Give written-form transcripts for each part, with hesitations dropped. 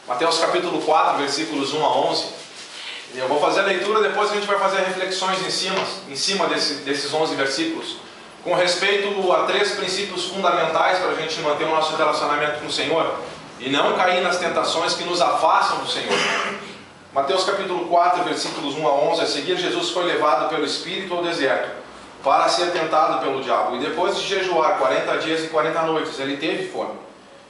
Mateus capítulo 4, versículos 1 a 11. Eu vou fazer a leitura, depois a gente vai fazer reflexões em cima desses 11 versículos, com respeito a 3 princípios fundamentais para a gente manter o nosso relacionamento com o Senhor e não cair nas tentações que nos afastam do Senhor. Mateus capítulo 4, versículos 1 a 11. A seguir, Jesus foi levado pelo Espírito ao deserto para ser tentado pelo diabo, e depois de jejuar 40 dias e 40 noites, ele teve fome.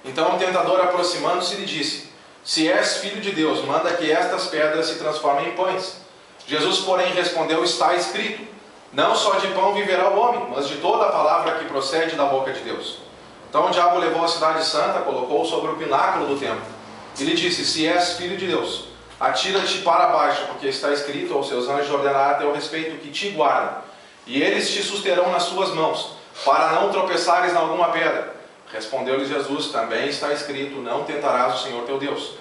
Então o tentador, aproximando-se, lhe disse: se és filho de Deus, manda que estas pedras se transformem em pães. Jesus, porém, respondeu: está escrito, não só de pão viverá o homem, mas de toda a palavra que procede da boca de Deus. Então o diabo levou a cidade santa, colocou-o sobre o pináculo do templo, e lhe disse: se és filho de Deus, atira-te para baixo, porque está escrito: aos seus anjos ordenará a teu respeito que te guardem, e eles te susterão nas suas mãos, para não tropeçares em alguma pedra. Respondeu-lhe Jesus: também está escrito, não tentarás o Senhor teu Deus.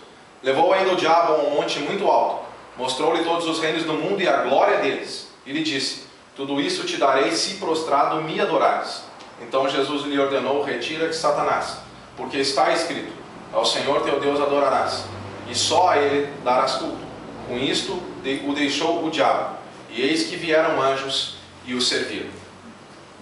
Levou ainda o diabo a um monte muito alto, mostrou-lhe todos os reinos do mundo e a glória deles, e lhe disse: tudo isso te darei se prostrado me adorares. Então Jesus lhe ordenou: retira-te, Satanás, porque está escrito: ao Senhor teu Deus adorarás, e só a ele darás culto. Com isto o deixou o diabo, e eis que vieram anjos e o serviram.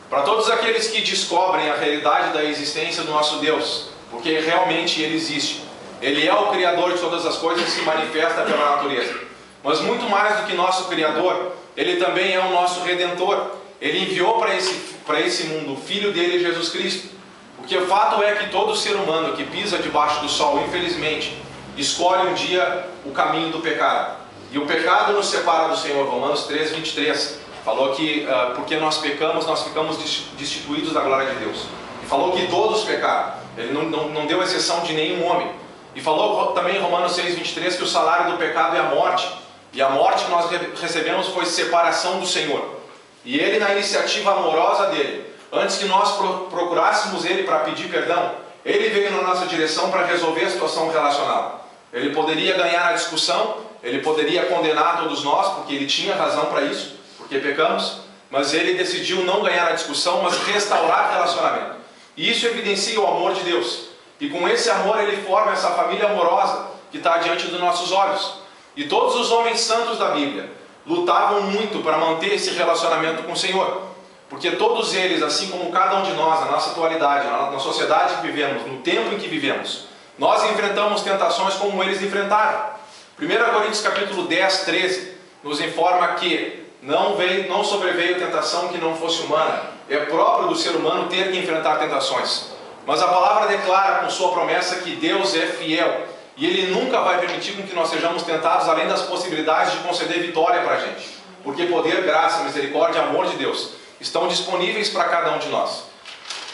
Para todos aqueles que descobrem a realidade da existência do nosso Deus, porque realmente Ele existe, Ele é o Criador de todas as coisas e se manifesta pela natureza, mas muito mais do que nosso Criador, Ele também é o nosso Redentor. Ele enviou para esse mundo o Filho dele, Jesus Cristo, porque o fato é que todo ser humano que pisa debaixo do sol, infelizmente, escolhe um dia o caminho do pecado, e o pecado nos separa do Senhor. Romanos 3, 23 falou que porque nós pecamos, nós ficamos destituídos da glória de Deus. E falou que todos pecaram. Ele não deu exceção de nenhum homem. E falou também em Romanos 6, 23 que o salário do pecado é a morte. E a morte que nós recebemos foi separação do Senhor. E Ele, na iniciativa amorosa dele, antes que nós procurássemos Ele para pedir perdão, Ele veio na nossa direção para resolver a situação relacional. Ele poderia ganhar a discussão, Ele poderia condenar todos nós, porque Ele tinha razão para isso, porque pecamos, mas Ele decidiu não ganhar a discussão, mas restaurar relacionamento. E isso evidencia o amor de Deus. E com esse amor Ele forma essa família amorosa que está diante dos nossos olhos. E todos os homens santos da Bíblia lutavam muito para manter esse relacionamento com o Senhor. Porque todos eles, assim como cada um de nós, na nossa atualidade, na sociedade que vivemos, no tempo em que vivemos, nós enfrentamos tentações como eles enfrentaram. 1 Coríntios capítulo 10, 13 nos informa que não sobreveio tentação que não fosse humana. É próprio do ser humano ter que enfrentar tentações. Mas a palavra declara com sua promessa que Deus é fiel. E Ele nunca vai permitir com que nós sejamos tentados além das possibilidades de conceder vitória para a gente. Porque poder, graça, misericórdia e amor de Deus estão disponíveis para cada um de nós.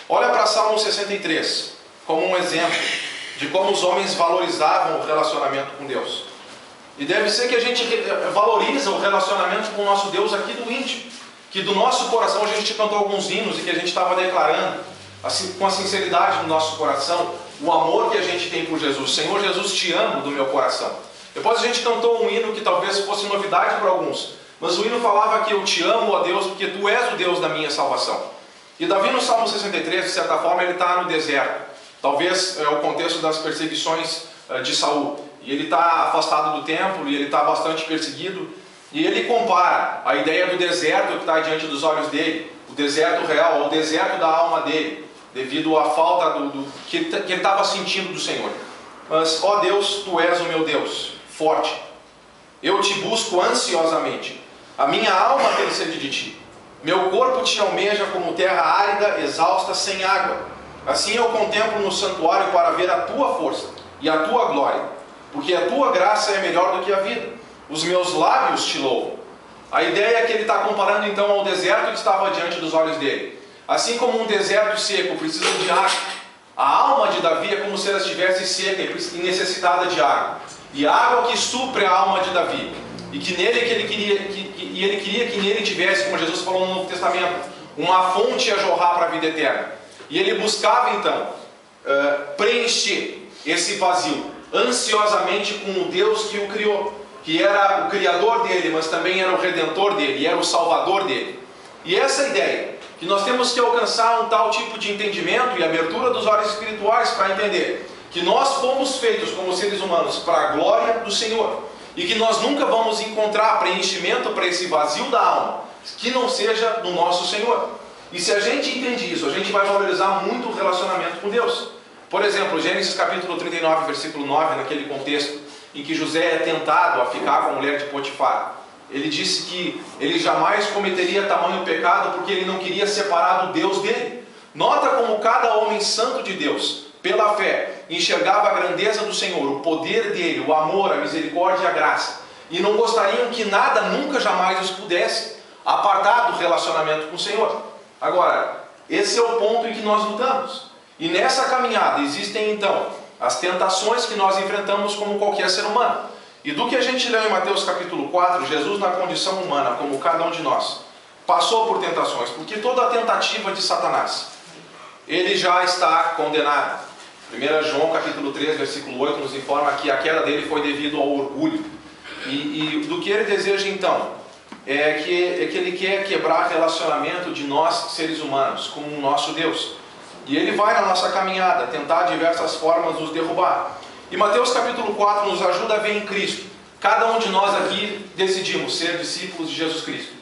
Olha para Salmo 63 como um exemplo de como os homens valorizavam o relacionamento com Deus. E deve ser que a gente valoriza o relacionamento com o nosso Deus aqui do íntimo. Que do nosso coração, a gente cantou alguns hinos e que a gente estava declarando, assim, com a sinceridade do nosso coração, o amor que a gente tem por Jesus. Senhor Jesus, te amo do meu coração. Depois a gente cantou um hino que talvez fosse novidade para alguns, mas o hino falava que eu te amo, ó Deus, porque tu és o Deus da minha salvação. E Davi no Salmo 63, de certa forma, ele está no deserto. Talvez é o contexto das perseguições de Saul. E ele está afastado do templo, e ele está bastante perseguido. E ele compara a ideia do deserto que está diante dos olhos dele, o deserto real, ao deserto da alma dele, devido à falta que ele estava sentindo do Senhor. Mas, ó Deus, tu és o meu Deus, forte. Eu te busco ansiosamente. A minha alma tem sede de ti. Meu corpo te almeja como terra árida, exausta, sem água. Assim eu contemplo no santuário para ver a tua força e a tua glória. Porque a tua graça é melhor do que a vida. Os meus lábios te louvam. A ideia é que ele está comparando então ao deserto que estava diante dos olhos dele. Assim como um deserto seco precisa de água, a alma de Davi é como se ela estivesse seca e necessitada de água. E a água que supre a alma de Davi. E que nele ele queria que nele tivesse, como Jesus falou no Novo Testamento, uma fonte a jorrar para a vida eterna. E ele buscava então preencher esse vazio ansiosamente com o Deus que o criou, que era o Criador dele, mas também era o Redentor dele, era o Salvador dele. E essa ideia, que nós temos que alcançar um tal tipo de entendimento e abertura dos olhos espirituais para entender que nós fomos feitos como seres humanos para a glória do Senhor e que nós nunca vamos encontrar preenchimento para esse vazio da alma que não seja no nosso Senhor. E se a gente entende isso, a gente vai valorizar muito o relacionamento com Deus. Por exemplo, Gênesis capítulo 39, versículo 9, naquele contexto em que José é tentado a ficar com a mulher de Potifar. Ele disse que ele jamais cometeria tamanho pecado porque ele não queria separar do Deus dele. Nota como cada homem santo de Deus, pela fé, enxergava a grandeza do Senhor, o poder dele, o amor, a misericórdia e a graça. E não gostariam que nada, nunca, jamais os pudesse apartar do relacionamento com o Senhor. Agora, esse é o ponto em que nós lutamos. E nessa caminhada existem então as tentações que nós enfrentamos como qualquer ser humano. E do que a gente leu em Mateus capítulo 4, Jesus na condição humana, como cada um de nós, passou por tentações, porque toda a tentativa de Satanás, ele já está condenado. 1 João capítulo 3, versículo 8 nos informa que a queda dele foi devido ao orgulho. E do que ele deseja então, é que ele quer quebrar relacionamento de nós seres humanos com o nosso Deus. E ele vai na nossa caminhada tentar de diversas formas nos derrubar. E Mateus capítulo 4 nos ajuda a ver em Cristo. Cada um de nós aqui decidimos ser discípulos de Jesus Cristo.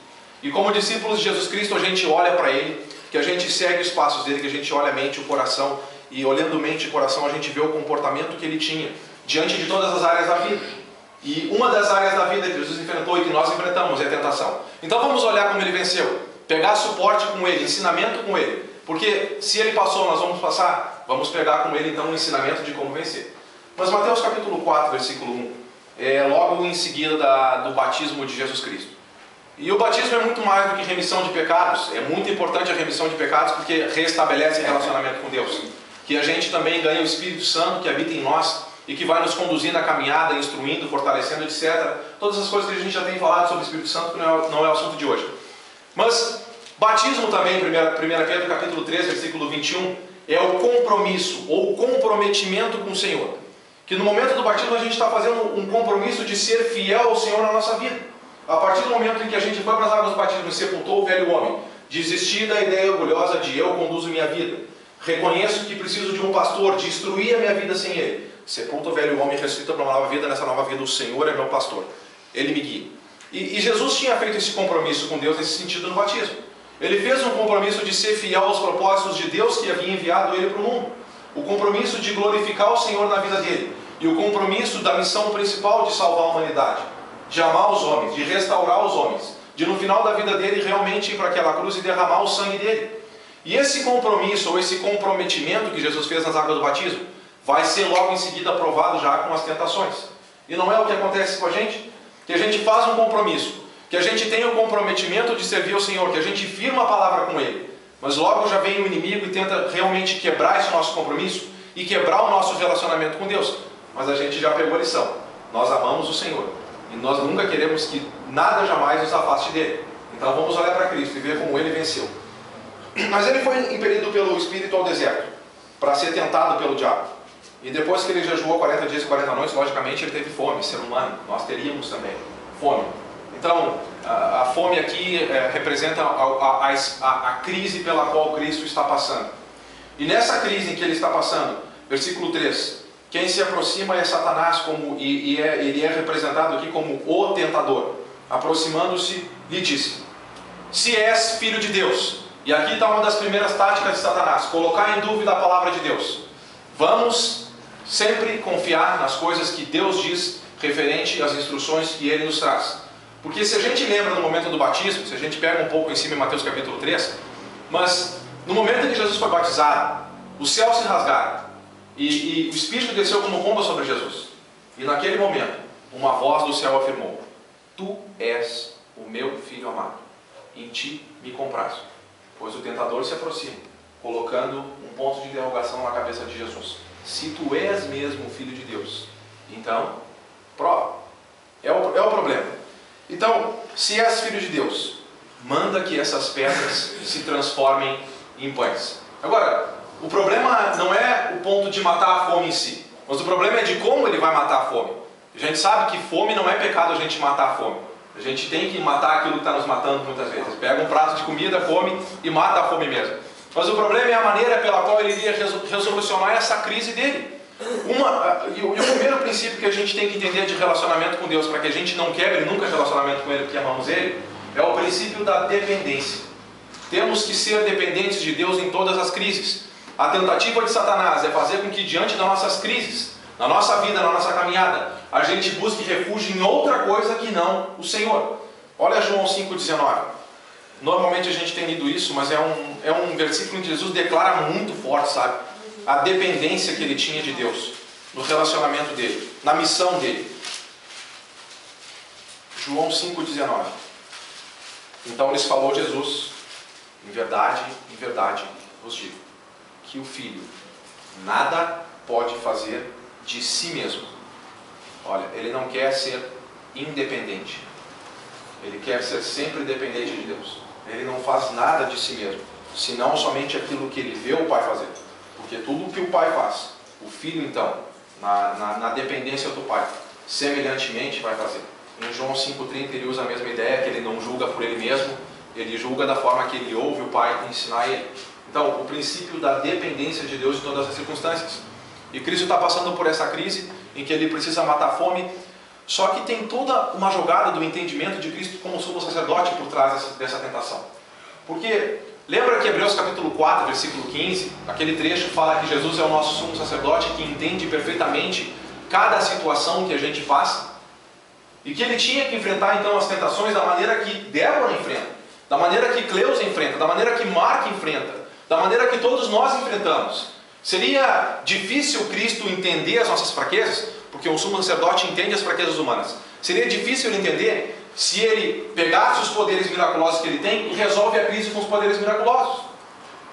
E como discípulos de Jesus Cristo, a gente olha para Ele, que a gente segue os passos dele, que a gente olha a mente e o coração. E olhando mente e coração, a gente vê o comportamento que ele tinha diante de todas as áreas da vida. E uma das áreas da vida que Jesus enfrentou e que nós enfrentamos é a tentação. Então vamos olhar como ele venceu. Pegar suporte com ele, ensinamento com ele. Porque se ele passou, nós vamos passar. Vamos pegar com ele então um ensinamento de como vencer. Mas Mateus capítulo 4, versículo 1, é logo em seguida do batismo de Jesus Cristo. E o batismo é muito mais do que remissão de pecados. É muito importante a remissão de pecados porque restabelece relacionamento com Deus. Que a gente também ganha o Espírito Santo que habita em nós e que vai nos conduzir na caminhada, instruindo, fortalecendo, etc. Todas as coisas que a gente já tem falado sobre o Espírito Santo, que não é o assunto de hoje. Mas batismo também, 1 Pedro capítulo 3, versículo 21, é o compromisso ou o comprometimento com o Senhor. Que no momento do batismo a gente está fazendo um compromisso de ser fiel ao Senhor na nossa vida. A partir do momento em que a gente foi para as águas do batismo e sepultou o velho homem, desistir da ideia orgulhosa de eu conduzo minha vida, reconheço que preciso de um pastor, de instruir a minha vida sem ele, sepulta o velho homem e ressuscita para uma nova vida. Nessa nova vida o Senhor é meu pastor, ele me guia. E Jesus tinha feito esse compromisso com Deus nesse sentido no batismo. Ele fez um compromisso de ser fiel aos propósitos de Deus que havia enviado ele para o mundo. O compromisso de glorificar o Senhor na vida dele. E o compromisso da missão principal de salvar a humanidade. De amar os homens, de restaurar os homens. De no final da vida dele realmente ir para aquela cruz e derramar o sangue dele. E esse compromisso ou esse comprometimento que Jesus fez nas águas do batismo vai ser logo em seguida aprovado já com as tentações. E não é o que acontece com a gente? Que a gente faz um compromisso, que a gente tem o comprometimento de servir ao Senhor, que a gente firma a palavra com Ele, mas logo já vem o inimigo e tenta realmente quebrar esse nosso compromisso e quebrar o nosso relacionamento com Deus. Mas a gente já pegou a lição. Nós amamos o Senhor e nós nunca queremos que nada jamais nos afaste dele. Então vamos olhar para Cristo e ver como Ele venceu. Mas Ele foi impelido pelo Espírito ao deserto para ser tentado pelo diabo. E depois que Ele jejuou 40 dias e 40 noites, logicamente Ele teve fome, ser humano. Nós teríamos também fome. Então, a fome aqui representa a crise pela qual Cristo está passando. E nessa crise em que Ele está passando, versículo 3, quem se aproxima é Satanás, ele é representado aqui como o tentador. Aproximando-se, lhe disse: se és filho de Deus. E aqui está uma das primeiras táticas de Satanás, colocar em dúvida a palavra de Deus. Vamos sempre confiar nas coisas que Deus diz referente às instruções que Ele nos traz. Porque se a gente lembra no momento do batismo, se a gente pega um pouco em cima em Mateus capítulo 3, mas no momento em que Jesus foi batizado, os céus se rasgaram e o Espírito desceu como pomba sobre Jesus. E naquele momento, uma voz do céu afirmou: tu és o meu filho amado, em ti me comprazo. Pois o tentador se aproxima, colocando um ponto de interrogação na cabeça de Jesus. Se tu és mesmo o filho de Deus, então prova. É o problema. Então, se és filho de Deus, manda que essas pedras se transformem em pães. Agora, o problema não é o ponto de matar a fome em si, mas o problema é de como Ele vai matar a fome. A gente sabe que fome não é pecado a gente matar a fome. A gente tem que matar aquilo que está nos matando muitas vezes. Pega um prato de comida, come e mata a fome mesmo. Mas o problema é a maneira pela qual Ele iria resolucionar essa crise dele. E o primeiro princípio que a gente tem que entender de relacionamento com Deus, para que a gente não quebre nunca relacionamento com Ele, porque amamos Ele, é o princípio da dependência. Temos que ser dependentes de Deus em todas as crises. A tentativa de Satanás é fazer com que diante das nossas crises, na nossa vida, na nossa caminhada, a gente busque refúgio em outra coisa que não o Senhor. Olha João 5,19. Normalmente a gente tem lido isso, mas é um versículo em que Jesus declara muito forte, sabe? A dependência que ele tinha de Deus, no relacionamento dele, na missão dele. João 5,19. Então lhes falou Jesus: em verdade vos digo, que o Filho nada pode fazer de si mesmo. Olha, ele não quer ser independente. Ele quer ser sempre dependente de Deus. Ele não faz nada de si mesmo, senão somente aquilo que ele vê o Pai fazer. Porque tudo o que o Pai faz, o Filho então, na dependência do Pai, semelhantemente vai fazer. Em João 5,30 ele usa a mesma ideia, que ele não julga por ele mesmo, ele julga da forma que ele ouve o Pai ensinar ele. Então, o princípio da dependência de Deus em todas as circunstâncias. E Cristo está passando por essa crise em que ele precisa matar a fome. Só que tem toda uma jogada do entendimento de Cristo como sumo sacerdote por trás dessa tentação. Porque, lembra que Hebreus capítulo 4, versículo 15, aquele trecho fala que Jesus é o nosso sumo sacerdote que entende perfeitamente cada situação que a gente passa? E que ele tinha que enfrentar então as tentações da maneira que Débora enfrenta, da maneira que Cleusa enfrenta, da maneira que Marca enfrenta, da maneira que todos nós enfrentamos. Seria difícil Cristo entender as nossas fraquezas? Porque o sumo sacerdote entende as fraquezas humanas. Seria difícil ele entender se ele pegasse os poderes miraculosos que ele tem e resolve a crise com os poderes miraculosos.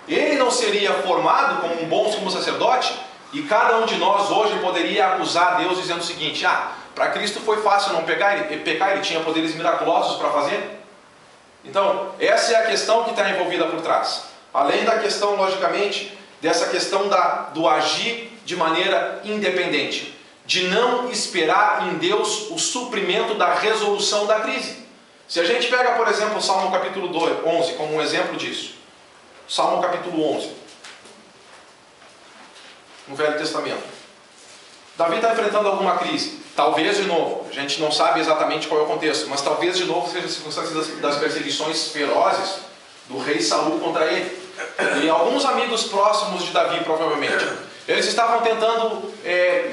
Ele não seria formado como um bom sumo sacerdote e cada um de nós hoje poderia acusar Deus dizendo o seguinte: para Cristo foi fácil não pecar, ele tinha poderes miraculosos para fazer. Então, essa é a questão que está envolvida por trás. Além da questão, logicamente, dessa questão do agir de maneira independente, de não esperar em Deus o suprimento da resolução da crise. Se a gente pega, por exemplo, o Salmo capítulo 11 como um exemplo disso. Salmo capítulo 11, no Velho Testamento. Davi está enfrentando alguma crise. Talvez de novo, a gente não sabe exatamente qual é o contexto, mas talvez de novo seja a circunstância das perseguições ferozes do rei Saul contra ele. E alguns amigos próximos de Davi, provavelmente, eles estavam tentando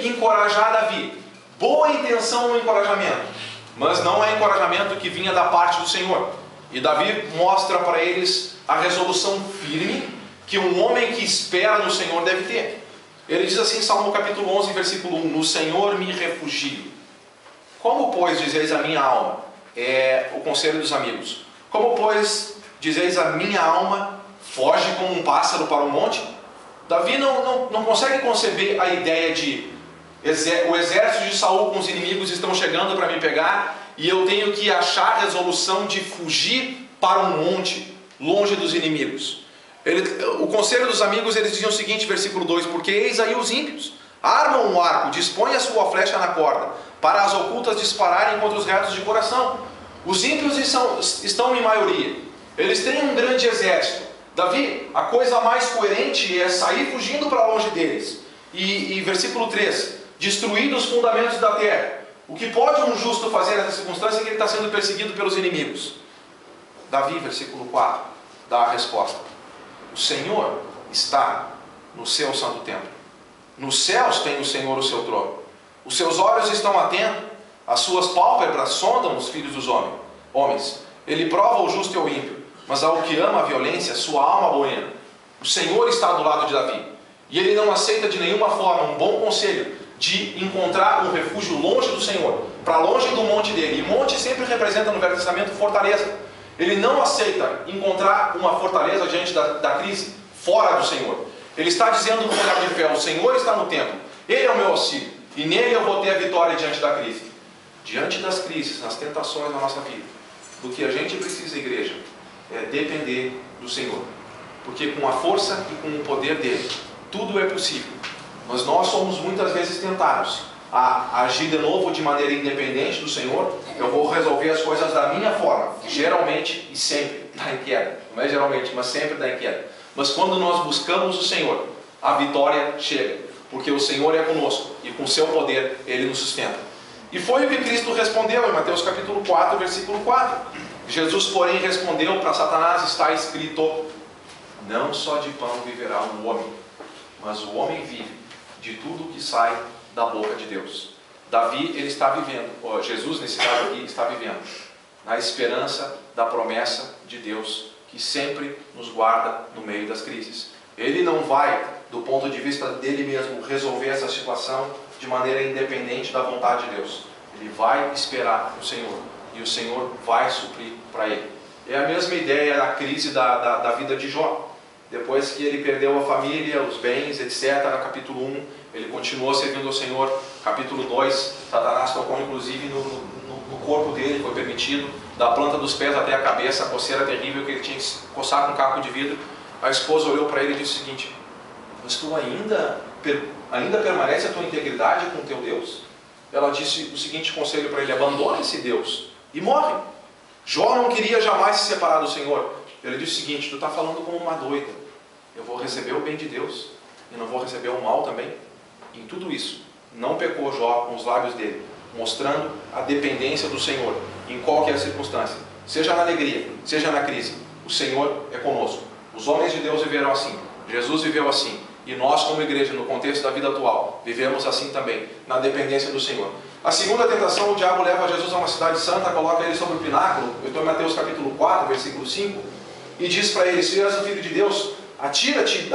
encorajar Davi. Boa intenção no encorajamento, mas não é encorajamento que vinha da parte do Senhor. E Davi mostra para eles a resolução firme que um homem que espera no Senhor deve ter. Ele diz assim, Salmo capítulo 11, versículo 1: No Senhor me refugio. Como, pois, dizeis a minha alma? É o conselho dos amigos. Como, pois, dizeis a minha alma, foge como um pássaro para o monte? Davi não consegue conceber a ideia de o exército de Saul com os inimigos estão chegando para me pegar e eu tenho que achar a resolução de fugir para um monte, longe dos inimigos. O conselho dos amigos, eles diziam o seguinte, versículo 2: Porque eis aí os ímpios, armam um arco, dispõem a sua flecha na corda, para as ocultas dispararem contra os retos de coração. Os ímpios estão em maioria, eles têm um grande exército. Davi, a coisa mais coerente é sair fugindo para longe deles. E versículo 3: Destruindo os fundamentos da terra. O que pode um justo fazer nessa circunstância é que ele está sendo perseguido pelos inimigos. Davi, versículo 4, dá a resposta: O Senhor está no seu santo templo. Nos céus tem o Senhor o seu trono. Os seus olhos estão atentos, as suas pálpebras sondam os filhos dos homens. Ele prova o justo e o ímpio, mas ao que ama a violência, sua alma aboena. O Senhor está do lado de Davi, e ele não aceita de nenhuma forma um bom conselho de encontrar um refúgio longe do Senhor, para longe do monte dele. E monte sempre representa no Velho Testamento fortaleza. Ele não aceita encontrar uma fortaleza diante da crise fora do Senhor. Ele está dizendo com olhar de fé: o Senhor está no templo, Ele é o meu auxílio, e nele eu vou ter a vitória diante da crise. Diante das crises, nas tentações da nossa vida, do que a gente precisa, igreja, é depender do Senhor. Porque com a força e com o poder dele, tudo é possível. Mas nós somos muitas vezes tentados a agir de novo de maneira independente do Senhor. Eu vou resolver as coisas da minha forma, geralmente e sempre dá em queda. Não é geralmente, mas sempre dá em queda. Mas quando nós buscamos o Senhor, a vitória chega. porque o Senhor é conosco e com seu poder Ele nos sustenta. E foi o que Cristo respondeu em Mateus capítulo 4, versículo 4. Jesus, porém, respondeu para Satanás: está escrito, não só de pão viverá o homem, mas o homem vive de tudo que sai da boca de Deus. Davi, ele está vivendo, Jesus nesse caso aqui, está vivendo na esperança da promessa de Deus, que sempre nos guarda no meio das crises. Ele não vai, do ponto de vista dele mesmo, resolver essa situação de maneira independente da vontade de Deus. Ele vai esperar o Senhor, e o Senhor vai suprir para ele. É a mesma ideia da crise da vida de Jó. Depois que ele perdeu a família, os bens, etc., no capítulo 1, ele continuou servindo ao Senhor. Capítulo 2, Satanás tocou inclusive no corpo dele, foi permitido, da planta dos pés até a cabeça, a coceira terrível que ele tinha que se coçar com um caco de vidro. A esposa olhou para ele e disse o seguinte: mas tu ainda permanece a tua integridade com o teu Deus? Ela disse o seguinte conselho para ele: abandona esse Deus e morre. Jó não queria jamais se separar do Senhor. Ele disse o seguinte: tu está falando como uma doida. Eu vou receber o bem de Deus e não vou receber o mal também? Em tudo isso, não pecou Jó com os lábios dele, mostrando a dependência do Senhor em qualquer circunstância, seja na alegria, seja na crise. O Senhor é conosco. Os homens de Deus viveram assim, Jesus viveu assim, e nós como igreja, no contexto da vida atual, vivemos assim também, na dependência do Senhor. A segunda tentação, o diabo leva Jesus a uma cidade santa, coloca ele sobre o pináculo. Eu estou em Mateus capítulo 4, versículo 5, e diz para ele: se és o Filho de Deus, atira-te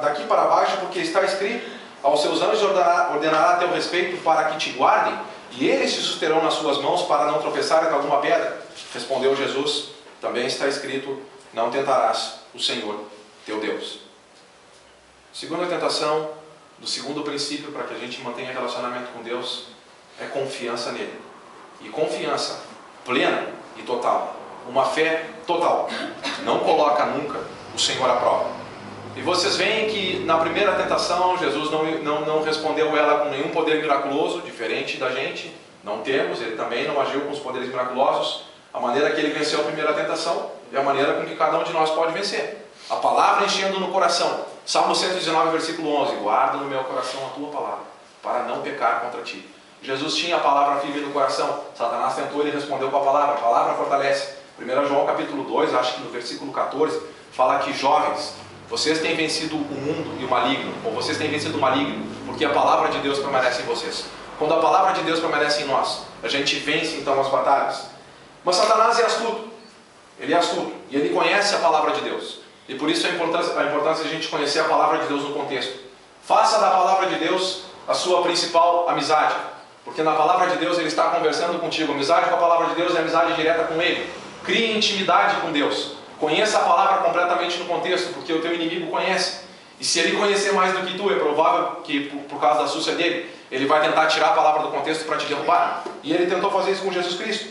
daqui para baixo, porque está escrito: aos seus anjos ordenará a teu respeito para que te guardem, e eles te susterão nas suas mãos para não tropeçar em alguma pedra. Respondeu Jesus: também está escrito: não tentarás o Senhor teu Deus. Segunda tentação, do segundo princípio para que a gente mantenha relacionamento com Deus, é confiança nele. E confiança plena e total. Uma fé total. Não coloca nunca o Senhor à prova. E vocês veem que na primeira tentação Jesus não respondeu ela com nenhum poder miraculoso, diferente da gente. Não temos, ele também não agiu com os poderes miraculosos. A maneira que ele venceu a primeira tentação é a maneira com que cada um de nós pode vencer. A palavra enchendo no coração. Salmo 119, versículo 11. Guarda no meu coração a tua palavra, para não pecar contra ti. Jesus tinha a palavra firme no coração. Satanás tentou, ele respondeu com a palavra fortalece. 1 João capítulo 2, acho que no versículo 14, fala que jovens, vocês têm vencido o mundo e o maligno, ou vocês têm vencido o maligno, porque a palavra de Deus permanece em vocês. Quando a palavra de Deus permanece em nós, a gente vence então as batalhas. Mas Satanás é astuto. Ele é astuto e ele conhece a palavra de Deus. E por isso a importância de a gente conhecer a palavra de Deus no contexto. Faça da palavra de Deus a sua principal amizade. Porque na palavra de Deus ele está conversando contigo. Amizade com a palavra de Deus é amizade direta com ele. Crie intimidade com Deus. Conheça a palavra completamente no contexto, porque o teu inimigo conhece. E se ele conhecer mais do que tu, é provável que por causa da astúcia dele, ele vai tentar tirar a palavra do contexto para te derrubar. E ele tentou fazer isso com Jesus Cristo.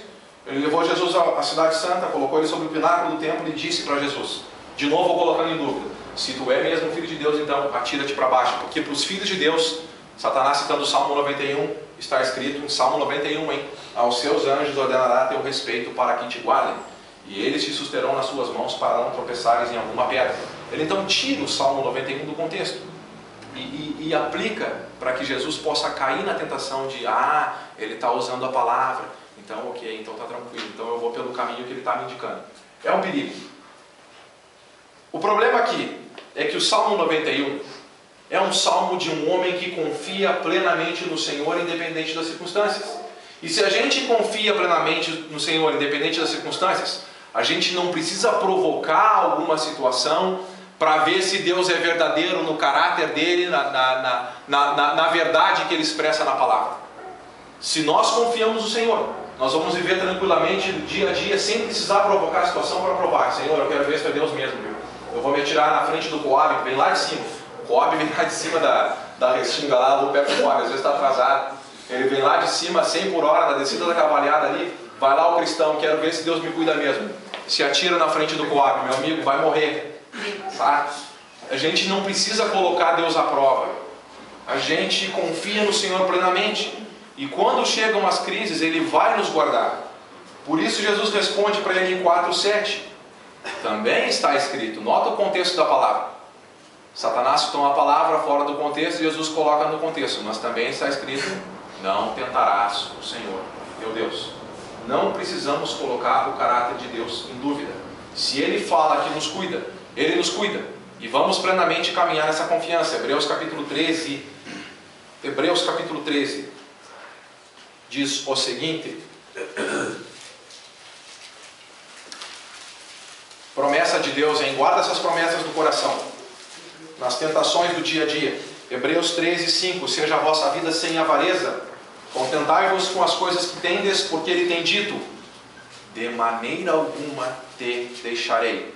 Ele levou Jesus à cidade santa, colocou ele sobre o pináculo do templo e disse para Jesus, de novo colocando em dúvida: se tu é mesmo filho de Deus, então atira-te para baixo. Porque para os filhos de Deus, Satanás citando o Salmo 91, está escrito em Salmo 91, aos seus anjos ordenará teu respeito para que te guardem, e eles te susterão nas suas mãos para não tropeçares em alguma pedra. Ele então tira o Salmo 91 do contexto e aplica para que Jesus possa cair na tentação de: ele está usando a palavra, então ok, então está tranquilo, então eu vou pelo caminho que ele está me indicando. É um perigo. O problema aqui é que o Salmo 91 é um salmo de um homem que confia plenamente no Senhor, independente das circunstâncias. E se a gente confia plenamente no Senhor, independente das circunstâncias, a gente não precisa provocar alguma situação para ver se Deus é verdadeiro no caráter dele, na verdade que ele expressa na palavra. Se nós confiamos no Senhor, nós vamos viver tranquilamente dia a dia, sem precisar provocar a situação para provar: Senhor, eu quero ver se é Deus mesmo, viu? Eu vou me atirar na frente do Coab, que vem lá de cima. O Coab vem lá de cima da restinga lá, eu vou perto do Coab, às vezes está atrasado. Ele vem lá de cima, 100 por hora, na descida da cavalhada ali. Vai lá o cristão: quero ver se Deus me cuida mesmo. Se atira na frente do Coab, meu amigo, vai morrer. Sabe? A gente não precisa colocar Deus à prova. A gente confia no Senhor plenamente. E quando chegam as crises, Ele vai nos guardar. Por isso Jesus responde para ele em 4:7. Também está escrito, nota o contexto da palavra: Satanás toma a palavra fora do contexto e Jesus coloca no contexto, mas também está escrito: não tentarás o Senhor teu Deus. Não precisamos colocar o caráter de Deus em dúvida. Se Ele fala que nos cuida, Ele nos cuida. E vamos plenamente caminhar nessa confiança. Hebreus capítulo 13 diz o seguinte: promessa de Deus, hein? Guarda essas promessas do coração, nas tentações do dia a dia. Hebreus 13:5: seja a vossa vida sem avareza, contentai-vos com as coisas que tendes, porque Ele tem dito: de maneira alguma te deixarei,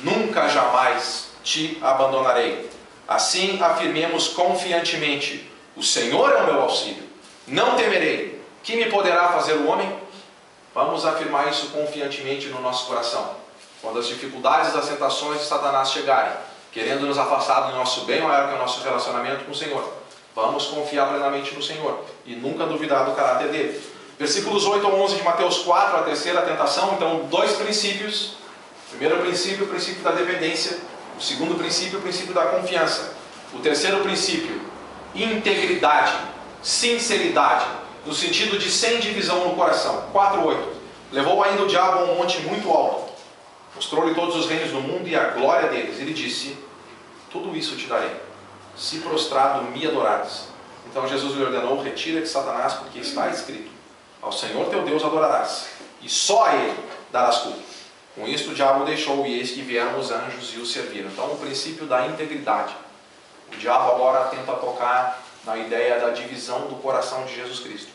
nunca jamais te abandonarei. Assim afirmemos confiantemente: o Senhor é o meu auxílio, não temerei. Que me poderá fazer o homem? Vamos afirmar isso confiantemente no nosso coração. Quando as dificuldades e as tentações de Satanás chegarem, querendo nos afastar do nosso bem maior que é o nosso relacionamento com o Senhor, vamos confiar plenamente no Senhor e nunca duvidar do caráter dele. Versículos 8 a 11 de Mateus 4, a terceira tentação. Então, dois princípios. O primeiro princípio, o princípio da dependência. O segundo princípio, o princípio da confiança. O terceiro princípio, integridade, sinceridade, no sentido de sem divisão no coração. 4:8. Levou ainda o diabo a um monte muito alto, mostrou-lhe todos os reinos do mundo e a glória deles. Ele disse: tudo isso te darei, se prostrado me adorares. Então Jesus lhe ordenou: retira-te, Satanás, porque está escrito: ao Senhor teu Deus adorarás, e só a Ele darás culto. Com isto o diabo o deixou, e eis que vieram os anjos e o serviram. Então, o princípio da integridade. O diabo agora tenta tocar na ideia da divisão do coração de Jesus Cristo.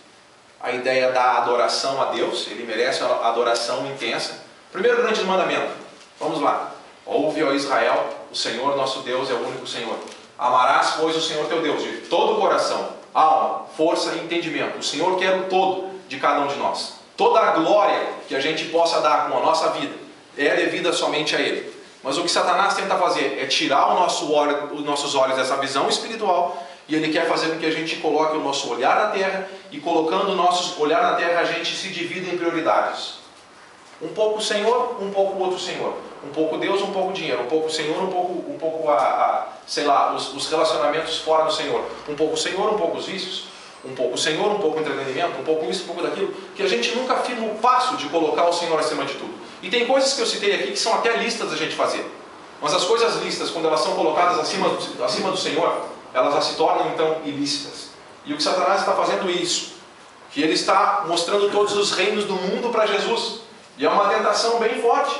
A ideia da adoração a Deus, Ele merece a adoração intensa. Primeiro grande mandamento, vamos lá: ouve, ó Israel, o Senhor nosso Deus é o único Senhor. Amarás, pois, o Senhor teu Deus de todo o coração, alma, força e entendimento. O Senhor quer o todo de cada um de nós. Toda a glória que a gente possa dar com a nossa vida é devida somente a Ele. Mas o que Satanás tenta fazer é tirar os nossos olhos dessa visão espiritual, e ele quer fazer com que a gente coloque o nosso olhar na terra, e colocando o nosso olhar na terra a gente se divide em prioridades. Um pouco o Senhor, um pouco o outro Senhor. Um pouco Deus, um pouco dinheiro. Um pouco o Senhor, um pouco sei lá, os relacionamentos fora do Senhor. Um pouco o Senhor, um pouco os vícios. Um pouco o Senhor, um pouco o entretenimento, um pouco isso, um pouco daquilo. Que a gente nunca firma o passo de colocar o Senhor acima de tudo. E tem coisas que eu citei aqui que são até listas da gente fazer. Mas as coisas listas, quando elas são colocadas acima do Senhor, elas já se tornam então ilícitas. E o que Satanás está fazendo isso, que ele está mostrando todos os reinos do mundo para Jesus. E é uma tentação bem forte.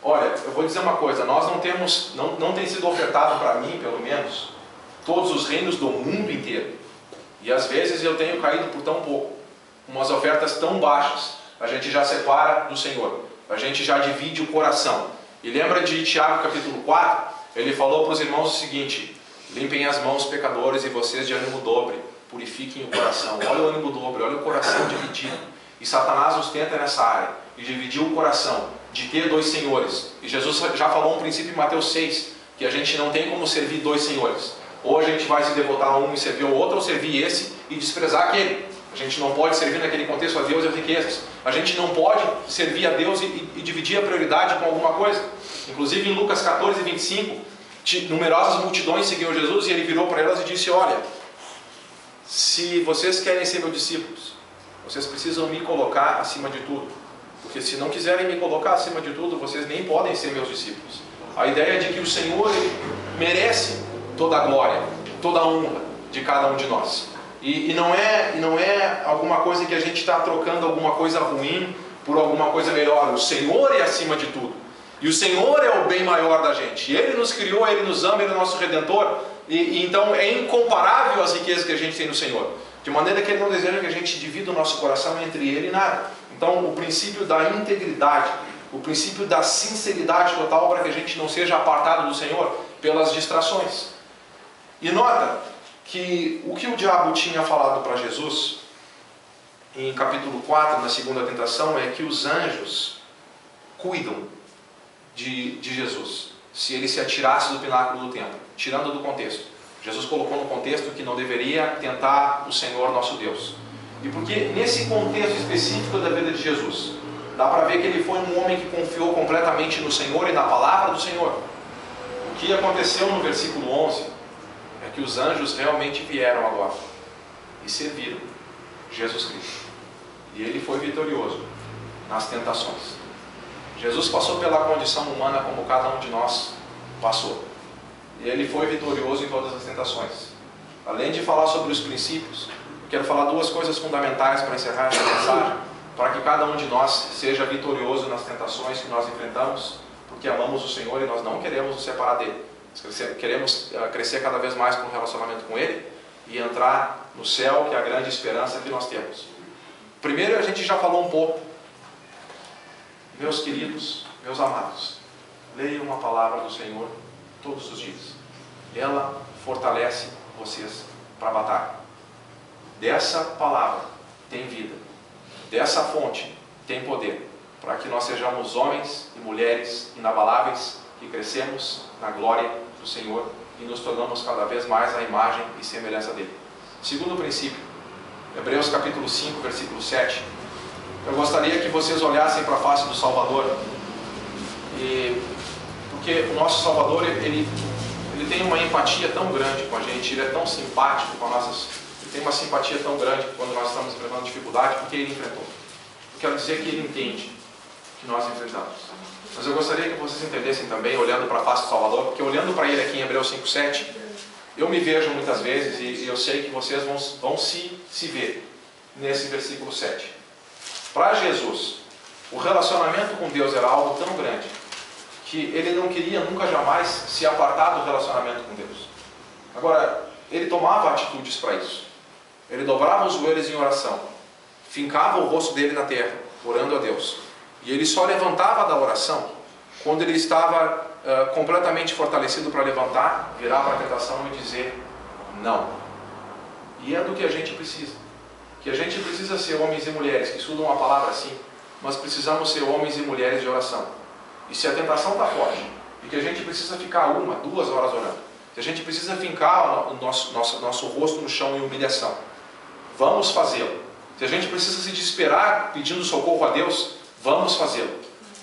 Olha, eu vou dizer uma coisa: nós não tem sido ofertado para mim, pelo menos, todos os reinos do mundo inteiro. E às vezes eu tenho caído por tão pouco, umas ofertas tão baixas, a gente já separa do Senhor, a gente já divide o coração. E lembra de Tiago capítulo 4? Ele falou para os irmãos o seguinte: limpem as mãos, pecadores, e vocês de ânimo dobre, purifiquem o coração. Olha o ânimo dobre, olha o coração dividido. E Satanás nos tenta nessa área, e dividiu o coração, de ter dois senhores. E Jesus já falou um princípio em Mateus 6, que a gente não tem como servir dois senhores. Ou a gente vai se devotar a um e servir ao outro, ou servir esse e desprezar aquele. A gente não pode servir naquele contexto a Deus e as riquezas. A gente não pode servir a Deus e dividir a prioridade com alguma coisa. Inclusive em Lucas 14:25, numerosas multidões seguiam Jesus, e ele virou para elas e disse: olha, se vocês querem ser meus discípulos, vocês precisam me colocar acima de tudo. Porque se não quiserem me colocar acima de tudo, vocês nem podem ser meus discípulos. A ideia de que o Senhor merece toda a glória, toda a honra de cada um de nós. E não é alguma coisa que a gente está trocando alguma coisa ruim por alguma coisa melhor. O Senhor é acima de tudo. E o Senhor é o bem maior da gente. E Ele nos criou, Ele nos ama, Ele é nosso Redentor. E então é incomparável as riquezas que a gente tem no Senhor. De maneira que Ele não deseja que a gente divida o nosso coração entre Ele e nada. Então o princípio da integridade, o princípio da sinceridade total, para que a gente não seja apartado do Senhor pelas distrações. E nota que o que o diabo tinha falado para Jesus, em capítulo 4, na segunda tentação, é que os anjos cuidam de Jesus, se ele se atirasse do pináculo do templo, tirando do contexto. Jesus colocou no contexto que não deveria tentar o Senhor nosso Deus. E porque nesse contexto específico da vida de Jesus, dá para ver que ele foi um homem que confiou completamente no Senhor e na palavra do Senhor. O que aconteceu no versículo 11 é que os anjos realmente vieram agora e serviram Jesus Cristo. E ele foi vitorioso nas tentações. Jesus passou pela condição humana como cada um de nós passou. E ele foi vitorioso em todas as tentações. Além de falar sobre os princípios, eu quero falar duas coisas fundamentais para encerrar essa mensagem, para que cada um de nós seja vitorioso nas tentações que nós enfrentamos, porque amamos o Senhor e nós não queremos nos separar dele. Queremos crescer cada vez mais com o relacionamento com ele e entrar no céu, que é a grande esperança que nós temos. Primeiro, a gente já falou um pouco. Meus queridos, meus amados, leiam a palavra do Senhor todos os dias. Ela fortalece vocês para a batalha. Dessa palavra tem vida. Dessa fonte tem poder, para que nós sejamos homens e mulheres inabaláveis, que crescemos na glória do Senhor e nos tornamos cada vez mais a imagem e semelhança dele. Segundo princípio, Hebreus capítulo 5, versículo 7. Eu gostaria que vocês olhassem para a face do Salvador, porque o nosso Salvador, ele tem uma empatia tão grande com a gente, ele é tão simpático com ele tem uma simpatia tão grande quando nós estamos enfrentando dificuldade, porque ele enfrentou. Eu quero dizer que ele entende que nós enfrentamos. Mas eu gostaria que vocês entendessem também, olhando para a face do Salvador, porque olhando para ele aqui em Hebreus 5, 7, eu me vejo muitas vezes, e eu sei que vocês vão se ver nesse versículo 7. Para Jesus, o relacionamento com Deus era algo tão grande que ele não queria nunca jamais se apartar do relacionamento com Deus. Agora, ele tomava atitudes para isso. Ele dobrava os joelhos em oração, fincava o rosto dele na terra, orando a Deus. E ele só levantava da oração quando ele estava completamente fortalecido para levantar, virar para a tentação e dizer não. E é do que a gente precisa. Que a gente precisa ser homens e mulheres que estudam a palavra assim, mas precisamos ser homens e mulheres de oração. E se a tentação está forte, e que a gente precisa ficar 1, 2 horas orando, se a gente precisa fincar o nosso rosto no chão em humilhação, vamos fazê-lo. Se a gente precisa se desesperar pedindo socorro a Deus, vamos fazê-lo.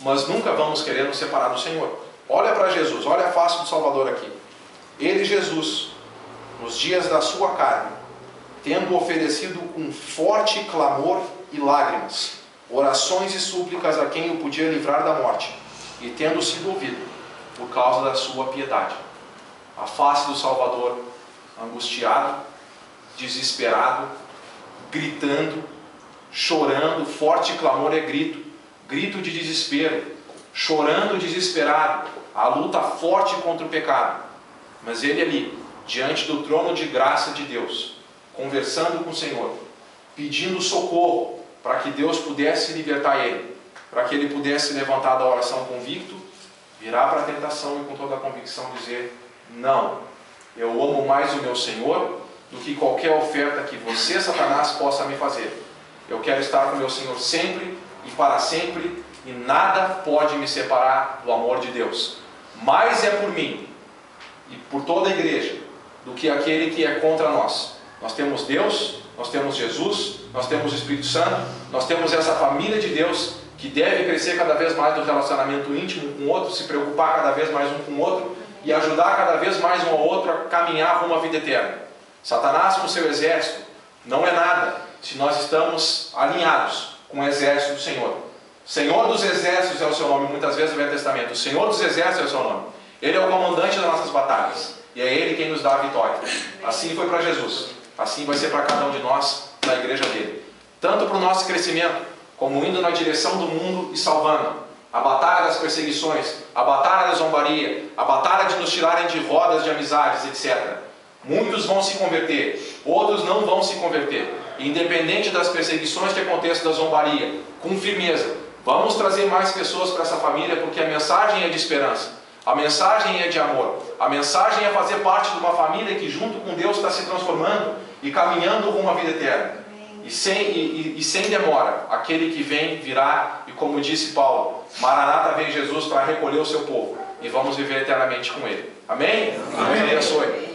Mas nunca vamos querer nos separar do Senhor. Olha para Jesus, olha a face do Salvador aqui. Ele, Jesus, nos dias da sua carne, tendo oferecido com forte clamor e lágrimas, orações e súplicas a quem o podia livrar da morte, e tendo sido ouvido por causa da sua piedade. A face do Salvador, angustiado, desesperado, gritando, chorando. Forte clamor é grito, grito de desespero, chorando desesperado, a luta forte contra o pecado. Mas ele ali, diante do trono de graça de Deus, conversando com o Senhor, pedindo socorro para que Deus pudesse libertar ele, para que ele pudesse levantar da oração convicto, virar para a tentação e com toda a convicção dizer: não, eu amo mais o meu Senhor do que qualquer oferta que você, Satanás, possa me fazer. Eu quero estar com o meu Senhor sempre e para sempre, e nada pode me separar do amor de Deus. Mais é por mim e por toda a igreja do que aquele que é contra nós. Nós temos Deus, nós temos Jesus, nós temos o Espírito Santo, nós temos essa família de Deus que deve crescer cada vez mais no relacionamento íntimo com o outro, se preocupar cada vez mais um com o outro e ajudar cada vez mais um ao outro a caminhar rumo à vida eterna. Satanás com seu exército não é nada se nós estamos alinhados com o exército do Senhor. Senhor dos exércitos é o seu nome, muitas vezes no Velho Testamento. O Senhor dos exércitos é o seu nome. Ele é o comandante das nossas batalhas. E é Ele quem nos dá a vitória. Assim foi para Jesus. Assim vai ser para cada um de nós na igreja dele. Tanto para o nosso crescimento, como indo na direção do mundo e salvando. A batalha das perseguições, a batalha da zombaria, a batalha de nos tirarem de rodas de amizades, etc. Muitos vão se converter, outros não vão se converter. Independente das perseguições que aconteçam, da zombaria, com firmeza, vamos trazer mais pessoas para essa família, porque a mensagem é de esperança, a mensagem é de amor, a mensagem é fazer parte de uma família que junto com Deus está se transformando e caminhando rumo à vida eterna. E sem demora, aquele que vem virá, e como disse Paulo, Maranata, vem Jesus para recolher o seu povo, e vamos viver eternamente com Ele. Amém? Amém. Deus abençoe.